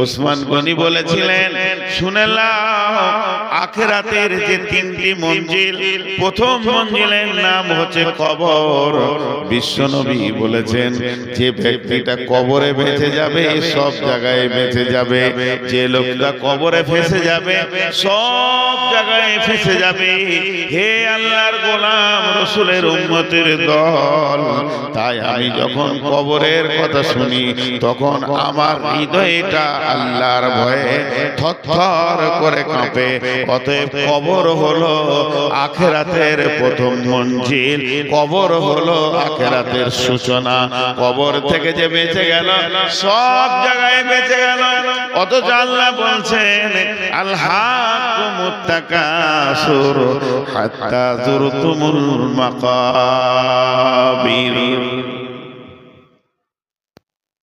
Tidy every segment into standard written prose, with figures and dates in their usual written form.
ওসমান গনি বলেছিলেন, শুনে নাও, আখিরাতের যে তিনটি মঞ্জিল, প্রথম মঞ্জিলের নাম হচ্ছে কবর। বিশ্বনবী বলেছেন, যে ব্যক্তিটা কবরে বেঁচে যাবে সব জায়গায় বেঁচে যাবে, যে লোকটা কবরে ফেসে যাবে সব জায়গায় ফেসে যাবে। হে আল্লাহর গোলাম, রাসূলের উম্মতের দল, তাই আমি যখন কবরের কথা শুনি তখন আমার হৃদয়টা আল্লাহর ভয়ে থরথর করে কাঁপে। অতএব কবর হলো আখিরাতের প্রথম মঞ্জিল, কবর হলো আখিরাতের সূচনা। কবর থেকে যে বেঁচে গেল সব জায়গায় বেঁচে গেল। অথচ আল্লাহ বলছেন, আলহাকুমুত তাকাসুর হাত্তা যুরতুমুল মাকাবির।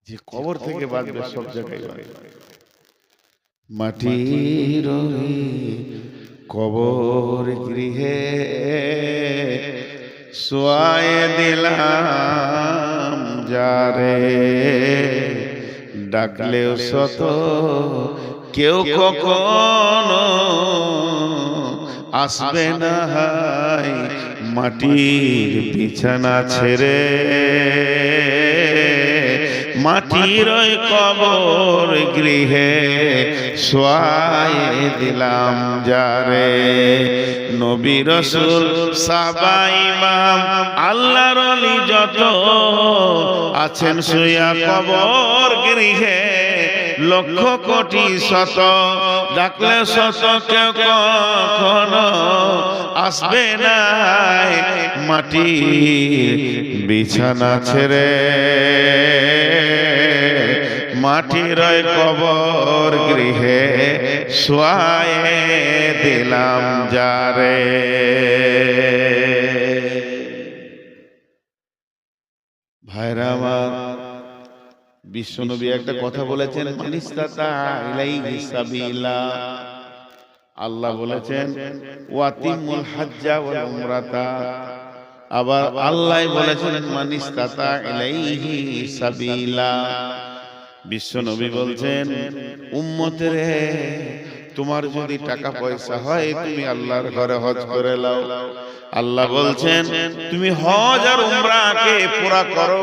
যে কবর থেকে বাঁচবে সব জায়গায় মাটির কবর গৃহে শোয়ায়ে দিলাম যারে, ডাকলেও শত কেউ কখনো আসবে না হায় মাটির বিছানা ছেড়ে। মাটির ওই কবর গৃহে শোয়ায়ে দিলাম যারে। নবী রাসূল সাহাবা ইমাম আল্লাহর ওলি যত আছেন শুয়া কবর গৃহে, লক্ষ কোটি শত ডাকলে শত কেউ কখনো আসবে না মাটির বিছানা ছেড়ে। মাটির ওই কবর গৃহে শোয়ায়ে দিলাম যারে। ভাইরা আমার, বিশ্বনবী একটা কথা বলেছেন, মানিস্তাতা ইলাইহি সাবিলা। আল্লাহ বলেছেন, ওয়াতিমুল হাজ্জা ওয়াল উমরাতা। আবার আল্লাহ বলেছেন, মানিস্তাতা ইলাইহি সাবিলা। বিশ্বনবী বলছেন, উম্মতের তোমার যদি টাকা পয়সা হয় তুমি আল্লাহর ঘরে হজ করে নাও। আল্লাহ বলছেন, তুমি হজ আর উমরাকে পুরা করো।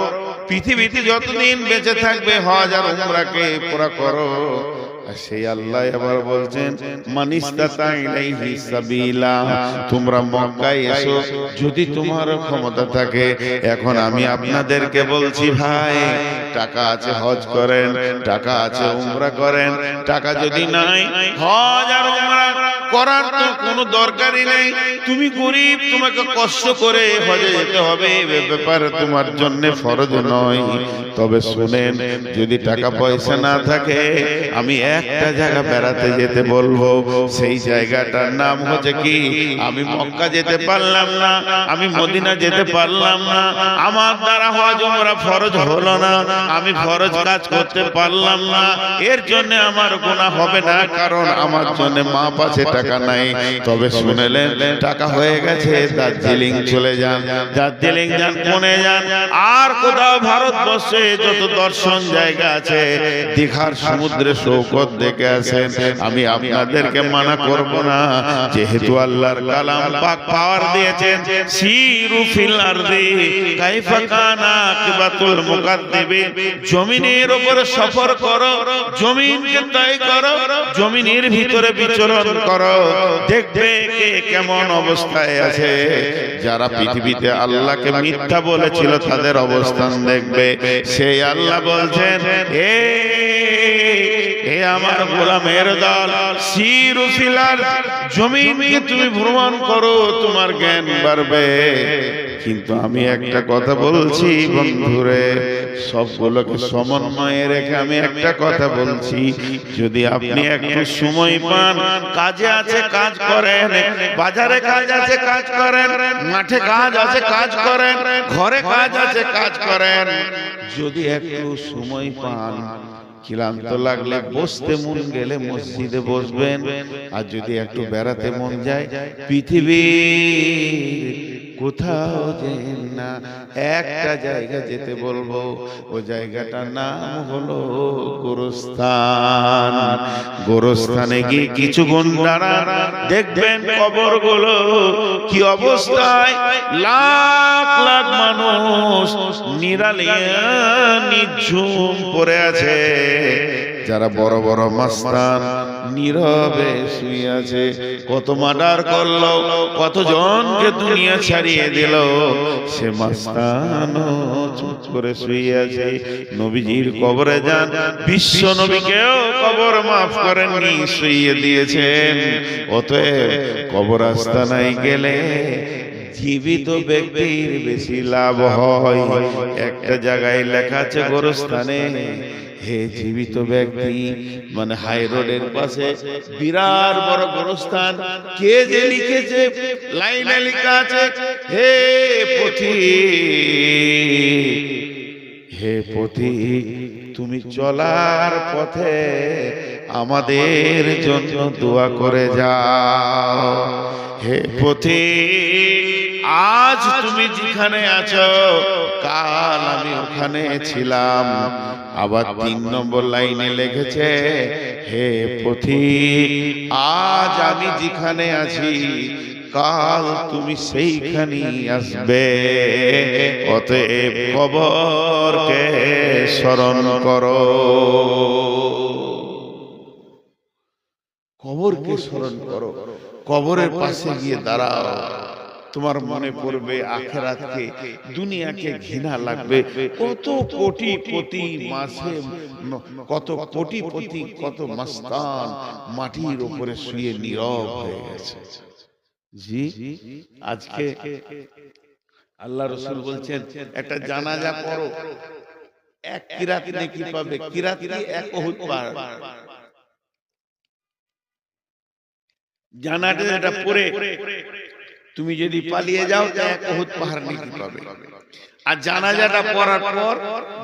পৃথিবীতে যতদিন বেঁচে থাকবে হজ আর উমরাকে পুরা করো। সেই আল্লাহ আবার বলছেন, মানিস্তাতা ইলাইহি সাবিলা, তোমরা মক্কায় এসো যদি তোমার ক্ষমতা থাকে। এখন আমি আপনাদেরকে বলছি, ভাই টাকা আছে হজ করেন, টাকা আছে উমরা করেন। টাকা যদি নাই, হজ আর উমরা করার তো কোনো দরকারই নেই। তুমি গরিব, তোমাকে কষ্ট করে হজে যেতে হবে, এ ব্যাপারে তোমার জন্য ফরজ নয়। তবে শুনেন, যদি টাকা পয়সা না থাকে, আমি একটা জায়গা বেড়াতে যেতে বলবো। সেই জায়গাটার নাম হচ্ছে কি, আমি মক্কা যেতে পারলাম না, আমি মদিনা যেতে পারলাম না, আমার দ্বারা হজ উমরা ফরজ হলো না, আমি ফরজ কাজ করতে পারলাম না, এর জন্য আমার গুনাহ হবে না, কারণ আমার জন্য মাপ আছে, টাকা নাই। তবে শুনলেন, টাকা হয়ে গেছে, দার্জিলিং চলে যান, দার্জিলিং যান, পুনে যান, আর কোথাও ভারতবর্ষে যত দর্শন জায়গা আছে, দীঘার সমুদ্রে সৈকত দেখে আসেন। আমি আপনাদেরকে মানা করব না, যেহেতু আল্লাহর কালাম পাক পাওয়ার দিয়েছেন, সিরু ফিল আরদি কাইফা কানা আকিবাতুল মুকাদ্দিবিন। জমিনের উপরে সফর করো, জমিনকে তয় করো, জমিনের ভিতরে বিচরণ করো, দেখবে কে কেমন অবস্থায় আছে। যারা পৃথিবীতে আল্লাহকে মিথ্যা বলেছিল তাদের অবস্থান দেখবে। সেই আল্লাহ বলছেন, হে আমার গোলামের দল, সিরু ফিল আরদ, জমিনকে তুমি ভ্রমণ করো, তোমার জ্ঞান বাড়বে। কিন্তু আমি একটা কথা বলছি বন্ধুরে, সবগুলোকে সমন্বয়ে রেখে আমি একটা কথা বলছি, যদি আপনি একটু সময় পান, কাজে আছে কাজ করেন, বাজারে কাজ আছে কাজ করেন, মাঠে কাজ আছে কাজ করেন, ঘরে কাজ আছে কাজ করেন। যদি একটু সময় পান, ক্লান্ত লাগলে বসতে মন গেলে মসজিদে বসবেন। আর যদি একটু বেড়াতে মন যায়, পৃথিবীর কোথাও যেন না, একটা জায়গা যেতে বলবো, ও জায়গাটার নাম হলো গোরস্থান। গোরস্থানে গিয়ে কিছুক্ষণ দাঁড়ান, দেখবেন কবরগুলো কি অবস্থায়, লাখ লাখ মানুষ নিরালিয়া নিঝুম পড়ে আছে। যারা বড় বড় মাস্তান নীরবে শুয়ে আছে, কত মার্ডার করলো, কতজনকে দুনিয়া ছাড়িয়ে দিল, সে মাস্তানও চুপ করে শুয়ে আছে। নবীজির কবরে যান, বিশ্ব নবীকেও কবর মাফ করেননি, শুইয়ে দিয়েছেন। অতএব কবর আস্তানায় গেলে জীবিত ব্যক্তির বেশি লাভ হয়। একটা জায়গায় লেখা আছে গোরস্থানে, হে জীবিত ব্যক্তি, মানে হাই রোডের পাশে বিরাট বড় গোরস্থান। কে যে লিখেছে, লাইনে লেখা আছে, হে পথিক, হে পথিক, তুমি চলার পথে আমাদের জন্য দোয়া করে যাও। হে পথিক, আজ তুমি যেখানে আছো, কাল আমি ওখানে ছিলাম। আবার 3 নম্বর লাইনে লিখেছে, হে পথিক, আজ আমি যেখানে আছি, কাল তুমি সেইখানেই আসবে। অতএব কবরকে স্মরণ করো, কবরকে স্মরণ করো। কবরের পাশে গিয়ে দাঁড়াও, তোমার মনে পড়বে আখিরাতকে, দুনিয়াকে ঘৃণা লাগবে। কত কোটি প্রতি মাসে, কত কোটি প্রতি কত মাস্তান মাটির উপরে শুয়ে নীরব হয়ে গেছে। জি, আজকে আল্লাহ রাসূল বলছেন, একটা জানাজা করো, 1 কিরাত নেকি পাবে। কিরাত কি? 1 উহুদ পাহাড়। জানাজাটা পড়ে তুমি যদি পালিয়ে যাও, 1 উহুদ পাহাড় নেকি পাবে। আর জানাজাটা পড়ার পর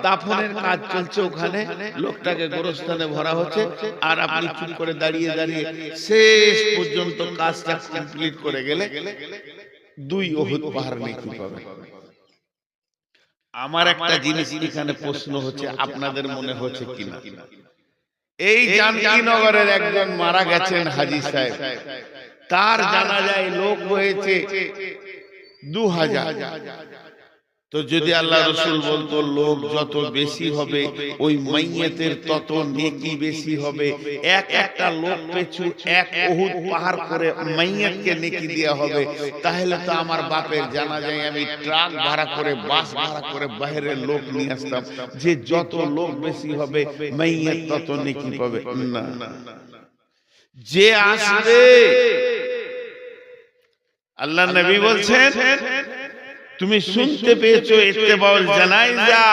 দাফনের কাজ চলছে, ওখানে লোকটাকে গোরস্থানে ভরা হচ্ছে, আর আপনি চুপ করে দাঁড়িয়ে দাঁড়িয়ে শেষ পর্যন্ত কাজটা কমপ্লিট করে গেলে 2 উহুদ পাহাড় নেকি পাবে। আমার একটা জিনিস এখানে প্রশ্ন হচ্ছে, আপনাদের মনে হচ্ছে কিনা, এই জানকীনগরের একজন মারা গেছেন হাজী সাহেব, তার জানাজায় লোক হয়েছে 2000। তো যদি আল্লাহ রাসূল বলতো লোক যত বেশি হবে ওই মাইয়াতের তত নেকি বেশি হবে, একটা লোক পিছু 1 উহুদ পাহাড় করে মাইয়াতকে নেকি দেয়া হবে, তাহলে তো আমার বাপের জানাজায় আমি ট্রাক ভাড়া করে, বাস ভাড়া করে বাইরের লোক নিয়ে আসতাম, যে যত লোক বেশি হবে মাইয়াত তত নেকি পাবে। না, যে আসবে, আল্লাহ নবী বলছেন, তুমি শুনতে পেয়েছো ইত্তেবাউল জানাইজা,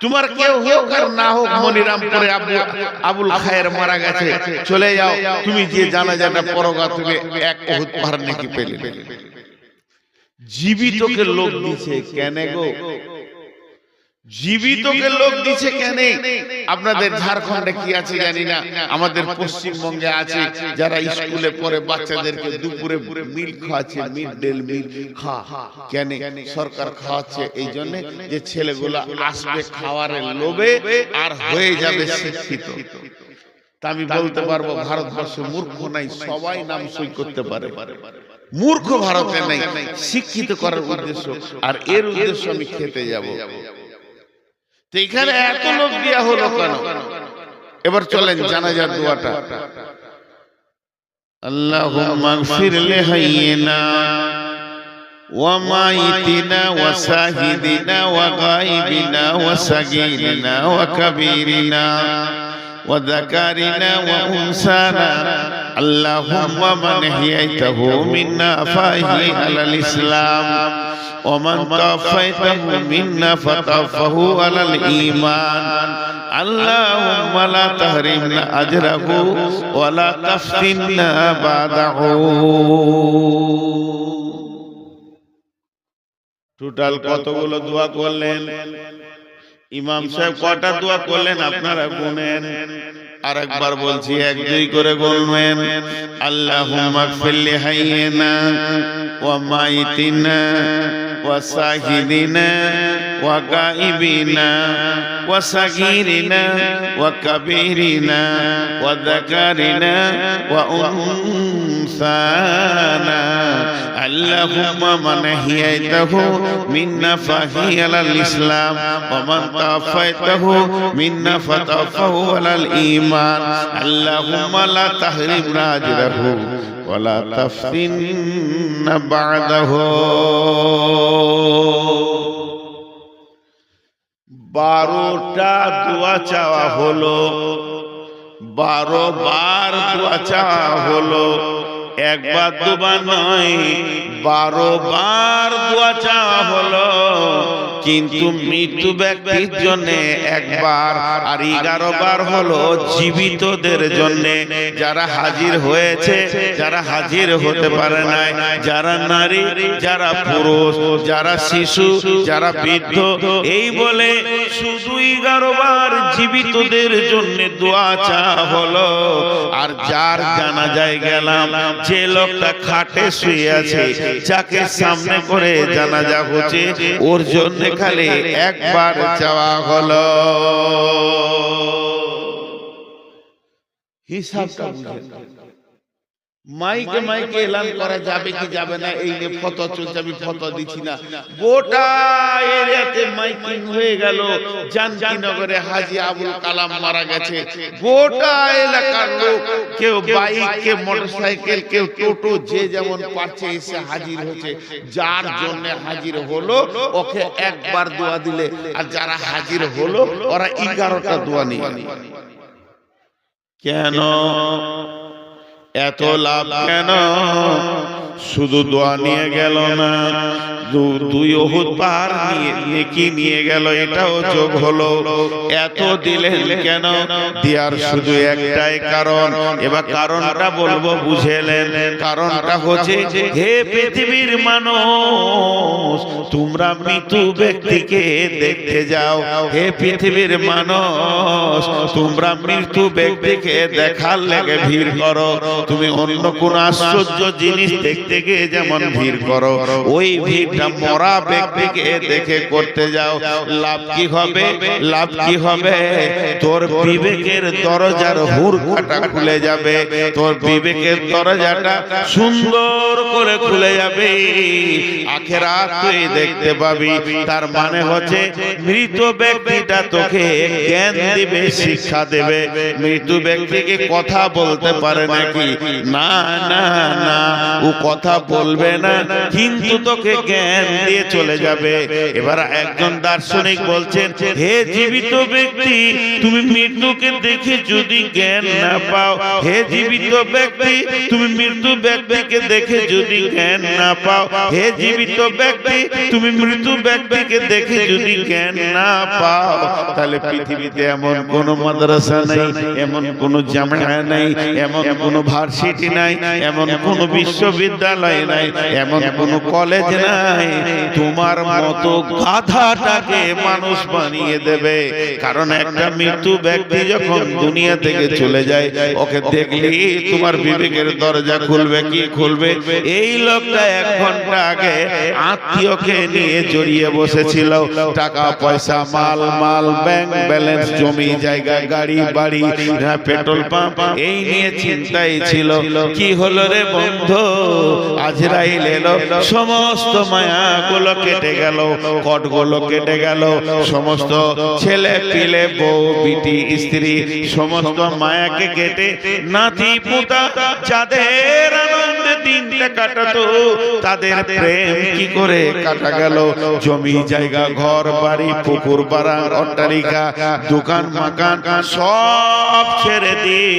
তোমার কেউ হোক আর না হোক, মনিরামপুরে আবুল খায়ের মারা গেছে, চলে যাও, তুমি যে জানাজাটা পড়োগা, তুমি 1 উহুদ পাহাড় নেকি পেলে। জীবিতকে লোক দিছে কেন গো? জীবিতকে লোক দিছে কেন? আপনাদের ঝাড়খণ্ডে কি আছে জানি না, আমাদের পশ্চিমবঙ্গে আছে, যারা স্কুলে পড়ে বাচ্চাদেরকে দুপুরে মিল খাওয়াচ্ছে, মিড ডে মিল কেন সরকার খাওয়াচ্ছে? এই জন্য যে ছেলেগুলো আসবে খাওয়ার লোভে আর হয়ে যাবে শিক্ষিত। তা আমি বলতে পারবো ভারতবর্ষে মূর্খ নাই, সবাই নাম সই করতে পারে। মূর্খ ভারতে নাই, শিক্ষিত করার উদ্দেশ্য, আর এর উদ্দেশ্য আমি খেতে যাব। তো এখানে এত লোক দেয়া হলো কেন? এবার চলেন জানাজার দোয়াটা। আল্লাহুম্মা গফির লিহাইয়িনা ওয়া মাইতিনা ওয়া শাহিদিনা ওয়া গায়বিনা ওয়া সাগীরিনা ওয়া কাবীরিনা ওয়া যাকারিনা ওয়া উনসানা। আল্লাহুম্মা মান হিয়াইতাহু মিন্না ফাহি আলাল ইসলাম ومن توفيته منا فتوفه على الإيمان اللهم لا تحرمنا أجره ولا تفتنا بعده। টোটাল কতগুলো দোয়া করলেন? ইমাম সাহেব কটা দোয়া করলেন আপনারা গুনেন। আরেকবার বলছি, এক দুই করে গুনবেন। আল্লাহুম্মা গফিরলি হাইয়িনা ওয়া মাইতিনা ওয়া সাহিদিনা ওয়া গাইবিনা ওয়া সাগীরিনা ওয়া কাবীরিনা ওয়া যাকারিনা ওয়া উনসানা। আল্লাহুম্মা মান আহইয়াতাহু মিন্না ফাহিয়া আলাল ইসলাম ওয়া মান তাওয়াফাইতাহু মিন্না ফাতাওয়াফাহু আলাল ঈমান। আল্লাহুম্মা লা তাহরিমনা আজরাহু ওয়া লা তাফতিননা বা'দাহু। 12টা দোয়া চাওয়া হলো, 12 বার দোয়া চাওয়া হলো, একবার দুবার নয়, 12 বার দোয়া চাওয়া হলো। কিন্তু মৃত্যু ব্যক্তির জন্য একবার, আর 11 বার হলো জীবিতদের জন্য, যারা হাজির হয়েছে, যারা হাজির হতে পারে নাই, যারা নারী, যারা পুরুষ, যারা শিশু, যারা বৃদ্ধ, এই বলে শুধু 11 বার জীবিতদের জন্য দোয়া চাওয়া হলো। আর যার জানাজায় গেলাম, যে লোকটা খাটে শুয়ে আছে, যাকে সামনে করে জানাজা হচ্ছে, ওর জন্য খালি একবার চাওয়া হলো। হিসাবটা বুঝেন। মাইকে মাইকে এলান করা যাবে কি যাবে না, এই নিয়ে ফতোয়া চলছে, আমি ফতোয়া দিচ্ছি না। গোটা এরিয়াতে মাইকিং হয়ে গেল, জানকীনগরে হাজী আবুল কালাম মারা গেছে। গোটা এলাকার লোক, কেউ বাইক, কেউ মোটরসাইকেল, কেউ টোটো, যে যেমন পারছে এসে হাজির হচ্ছে। যার জন্য হাজির হলো ওকে একবার দোয়া দিলে, আর যারা হাজির হলো ওরা 11টা দোয়া নিয়ে। কেন এত লাভ? কেন শুধু দোয়া নিয়ে গেল না, 2 উহুদ পাহাড় নেকি নিয়ে গেল, এটাও যোগ হলো। এত দিলেন কেন? দেওয়ার শুধু একটাই কারণ। এবার কারণটা বলবো, বুঝেলেন? কারণটা হচ্ছে, হে পৃথিবীর মানুষ, তোমরা মৃত্যু ব্যক্তিকে দেখতে যাও। হে পৃথিবীর মানুষ, তোমরা মৃত্যু ব্যক্তিকে দেখার লেগে ভিড় করো। তুমি অন্য কোন আশ্চর্য জিনিস দেখতে গিয়ে যেমন ভিড় করো, ওই ভিড়টা মরা ব্যক্তিকে দেখে করতে যাও। লাভ কি হবে? লাভ কি হবে? তোর বিবেকের দরজার হুড়কাটা খুলে যাবে, তোর বিবেকের দরজাটা সুন্দর করে খুলে যাবে, আখিরাত তুই দেখতে পাবি। তার মানে হচ্ছে, মৃত ব্যক্তিটা তোকে জ্ঞান দিবে, শিক্ষা দেবে। মৃত ব্যক্তিকে কথা বলতে পারে নাকি? না না না, ও কথা বলবে না, কিন্তু তোকে জ্ঞান দিয়ে চলে যাবে। এবার একজন দার্শনিক বলছেন, হে জীবিত ব্যক্তি, তুমি মৃত্যুকে দেখে যদি জ্ঞান না পাও, হে জীবিত ব্যক্তি, তুমি মৃত্যু ব্যক্তিকে দেখে যদি জ্ঞান না পাও, হে জীবিত ব্যক্তি, তুমি মৃত্যু ব্যক্তিকে দেখে যদি জ্ঞান না পাও, তাহলে পৃথিবীতে এমন কোন মাদ্রাসা নাই, এমন কোন জামিয়া নাই, এমন কোন ভার্সিটি নাই, এমন কোন বিশ্ববিদ্যালয় নাই, এমন কোন কলেজ নাই, তোমার মতো গাধাটাকে মানুষ বানিয়ে দেবে। কারণ একটা মৃত্যু ব্যক্তি যখন দুনিয়া থেকে চলে যায়, ওকে দেখলি তোমার বিবেকের দরজা খুলবে কি খুলবে? এই লোকটা 1 ঘন্টা আগে আত্মীয়কে নিয়ে জড়িয়ে বসেছিল, টাকা পয়সা, মাল মাল, ব্যাংক ব্যালেন্স, জমি জায়গা, গাড়ি বাড়ি, পেট্রোল পাম্প, এই নিয়ে চিন্তাই ছিল। কি হলো রে বন্ধু? আজরাইল এলো, সমস্ত মায়াগুলো কেটে গেল, কটগুলো কেটে গেল, সমস্ত ছেলে পিলে, বউ বিটি, স্ত্রী, সমস্ত মায়াকে কেটে নাতি পুতা, যাদের আনন্দে দিনটা কাটাতো, তাদের প্রেম কি করে কাটা গেল? জমি জায়গা, ঘর বাড়ি, পুকুর পাড়া, অট্টালিকা, দোকান মাকান সব ছেড়ে দিয়ে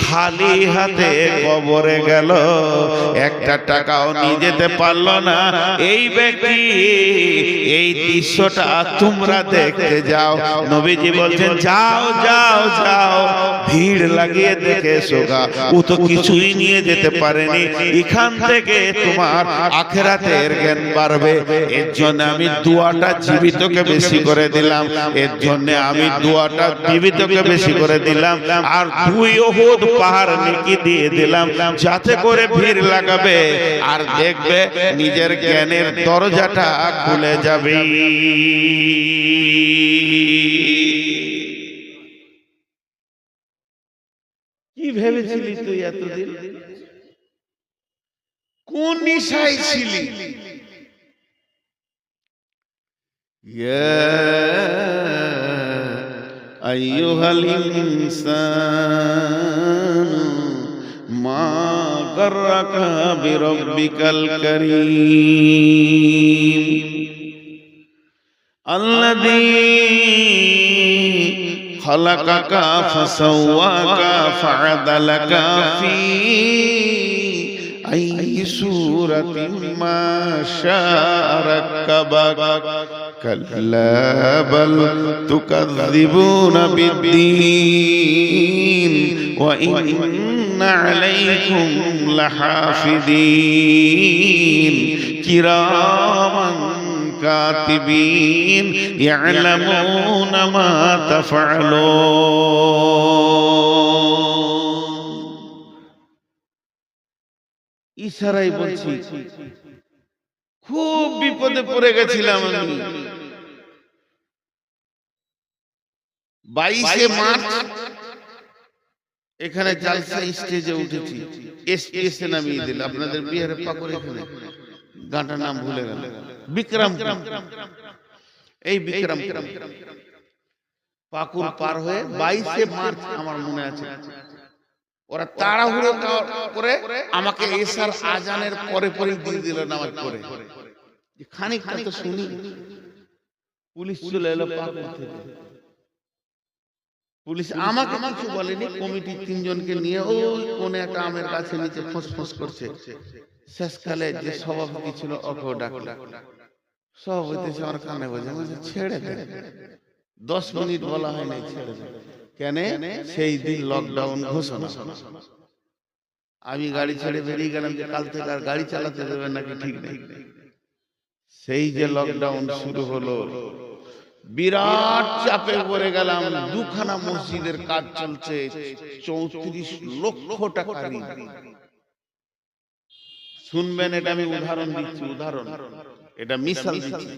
খালি হাতে কবরে গেল, একটা টাকাও নিয়ে যেতে পারলো না। এই ব্যক্তি, এই দৃশ্যটা তোমরা দেখতে যাও। নবীজি বলছেন, যাও যাও যাও, ভিড় লাগিয়ে দেখে এসোগা, ও তো কিছুই নিয়ে যেতে পারেনি। এখান থেকে তোমার আখিরাতের জ্ঞান বাড়বে। এর জন্য আমি দোয়াটা জীবিতকে বেশি করে দিলাম, এর জন্য আমি দোয়াটা জীবিতকে বেশি করে দিলাম। আর 2 উহুদ পাহাড় নেকি দিয়ে দিলাম, যাতে করে ভিড় লাগাবে আর দেখবে নিজের জ্ঞানের দরজাটা খুলে যাবে। কি ভেবেছিলি তুই এতদিন? কোন নিশায় ছিলি? ইয়া আইয়ুহাল ইনসান মা গাররাকা বিরাব্বিকাল কারীম আল্লাযী খালাকাকা ফাসাওয়াকা ফাআদালাকা ফি আইয়ি সূরাতিন মা শাআ রাক্কাবাক কাল্লা বাল তুকাযযিবুনা বিদ্দীন ওয়া ইন্না আলাইকুম লাহাফিযীন কিরামান কাতিবিন ইয়ালামুনা মা তাফআলুন। ইশারায় বলছি, খুব বিপদে পড়ে গেছিলাম আমি। 22 মার্চ এখানে জালসা স্টেজে উঠেছি, এসে নামিয়ে দিল আপনাদের বিহারের পাকুর এখানে, গানটার নাম ভুলে গেল, বিক্রম। এই বিক্রম পাকুর পার হয়ে 22 মার্চ আমার মনে আছে, ওরা তাড়াহুড়ো করে আমাকে এশার আজানের পরে পরে দিয়ে দিল নামাজ পড়ে। খানিকটা তো শুনি, পুলিশ চলে এলো পাকুর থেকে। পুলিশ আমাকে কিছু বলেনি, কমিটির 3 জনকে নিয়ে ওই কোনে একটা আমের গাছে নিচে ফসফস করছে। শেষকালে যে সভাপতি ছিল ওকেও ডাকলো, সভাপতি আমার কানে বলছে ছেড়ে দে। 10 মিনিট বলা হয় নাই, ছেড়ে দে। কেন? সেই দিন লকডাউন ঘোষণা। আমি গাড়ি ছেড়ে বেরিয়ে গেলাম যে কাল থেকে আর গাড়ি চালাতে দেবেন নাকি ঠিক নেই। সেই যে লকডাউন শুরু হলো, বিরাট চাপে পড়ে গেলাম। 2খানা মসজিদের কাজ চলছে, 34 লক্ষ টাকা ঋণ। শুনবেন, এটা আমি উদাহরণ দিচ্ছি, উদাহরণ, এটা মিসাল দিচ্ছি।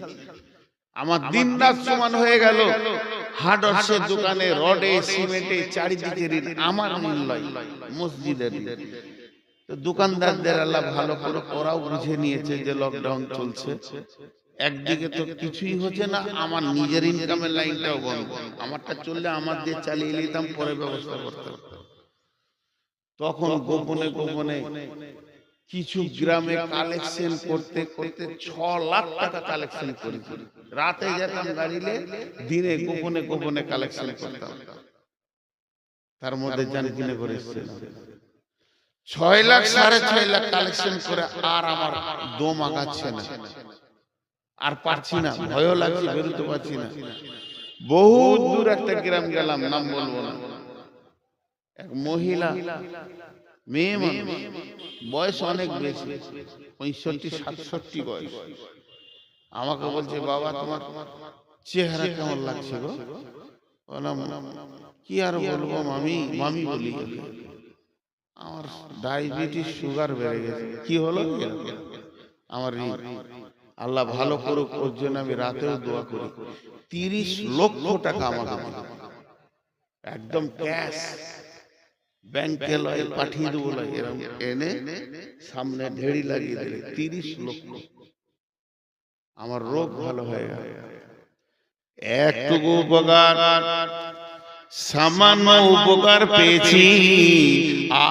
আমার দিন রাত সমান হয়ে গেল। হার্ডওয়্যারের দোকানে রডে সিমেন্টে চারিদিকে ঋণ, আমার ঋণ লয়, মসজিদের ঋণ। তো দোকানদারদের আল্লাহ ভালো করে, ওরাও বুঝে নিয়েছে যে লকডাউন চলছে। একদিকে তো কিছুই হচ্ছে না, আমার নিজের ইনকামের লাইনটাও বন্ধ। আমারটা চললে আমার দিয়ে চালিয়ে নিতাম, পরে ব্যবস্থা করতাম। তখন গোপনে গোপনে কিছু গ্রামে কালেকশন করতে করতে 6 লাখ টাকা কালেকশন করেছি। রাতে যেতাম গাড়িলে, দিনে গোপনে গোপনে কালেকশন করতাম। তার মধ্যে জান কিনে করে এসছে 6 লাখ 6.5 লাখ কালেকশন করে, আর আমার দম আগাচ্ছে না, আর পারছি না, ভয়ও লাগছে, বেরোতে পারছি না। বহুত দূর একটা গ্রাম গেলাম, নাম বলবো না। এক মহিলা, মেয়ে মানুষ, বয়স অনেক বেশি, 65-67 বয়স। আমাকে বলছে, বাবা তোমার চেহারা কেমন লাগছে গো? বললাম কি আর বলবো মামি, মামি বলি, আমার ডায়াবেটিস সুগার বেড়ে গেছে। কি হলো? আমার আল্লাহ ভালো করুক, ওর জন্য আমি রাতেও দোয়া করি। 30 লক্ষ টাকা আমাকে একদম ক্যাশ ব্যাংকে লয়, পাঠিয়ে দেবো, এরকম এনে সামনে ঢেড়ি লাগিয়ে দিলে 30 লক্ষ। আমার রোগ ভালো হয়ে গেল। একটুকু উপকার, সামান্য উপকার পেয়েছি,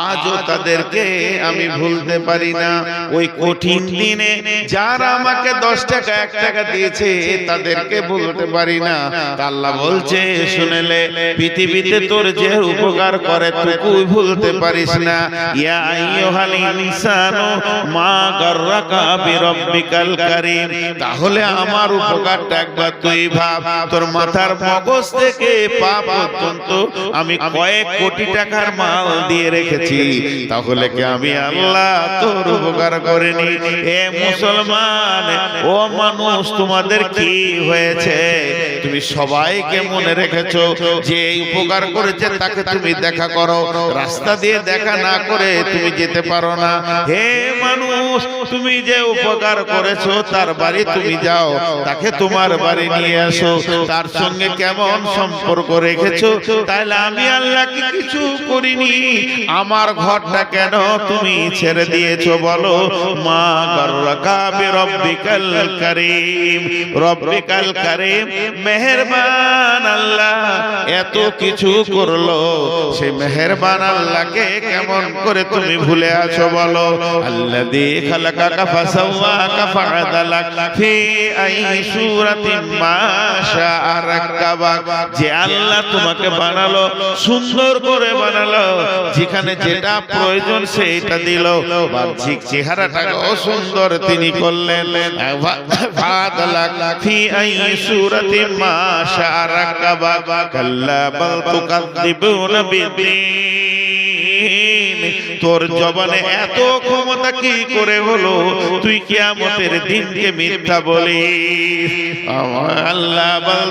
আজও তাদেরকে আমি ভুলতে পারি না। ওই কঠিন দিনে যারা আমাকে 10 টাকা 1 টাকা দিয়েছে, তাদেরকে ভুলতে পারি না। আল্লাহ বলছে, শুনেলে পৃথিবীতে তোর যে উপকার করে তুই ভুলতে পারিস না। ইয়া আইয়ুহাল ইনসানু মা গাররাকা বিরাব্বিকাল কারীম। তাহলে আমার উপকারটা একবার তুই ভাব, তোর মাথার মগজ থেকে পা পর্যন্ত পর্যন্ত আমি কয়েক কোটি টাকার মাল দিয়ে রেখেছি, তাহলে কি আমি আল্লাহ তোর উপকার করিনি? এ মুসলমান, ও মানুষ, তোমাদের কি হয়েছে? তুমি সবাইকে মনে রেখেছো যে উপকার করেছে তাকে তুমি দেখা করো, রাস্তা দিয়ে দেখা না করে তুমি যেতে পারো না। হে মানুষ, তুমি যে উপকার করেছো তার বাড়ি তুমি যাও, তাকে তোমার বাড়ি নিয়ে আসো, তার সঙ্গে কেমন সম্পর্ক রেখেছো? তাহলে আমি আল্লাহ কি কিছু করিনি? আমার ঘরটা কেন তুমি ছেড়ে দিয়েছো বলো? মা গাররাকা বিরব্বিকাল কারীম, রব্বিকাল কারীম, মেহেরবান আল্লাহ এত কিছু করলো, সেই মেহেরবান আল্লাহকে কেমন করে তুমি ভুলে আছো বলো? আল্লাযী খালাকাকা ফাসাওয়াকা ফাআদালাক ফি আই সূরাতিন মা শাআ রাক্কাবাক, যে আল্লাহ তোমাকে বানালো, সুন্দর করে বানালো, যেখানে যেটা প্রয়োজন সেটা দিল, বাহ্যিক চেহারাটাও সুন্দর তিনি করলেন। ফাআদালাক ফি আই সূরাতিন মা শাআ রাক্কাবাক, কাল্লা বাল তুকাযযিবুনা বিদ্দীন, তোর জবানে এত ক্ষমতা কি করে হলো তুই কিয়ামতের দিনকে মিথ্যা বলিস? আল্লাহ বাল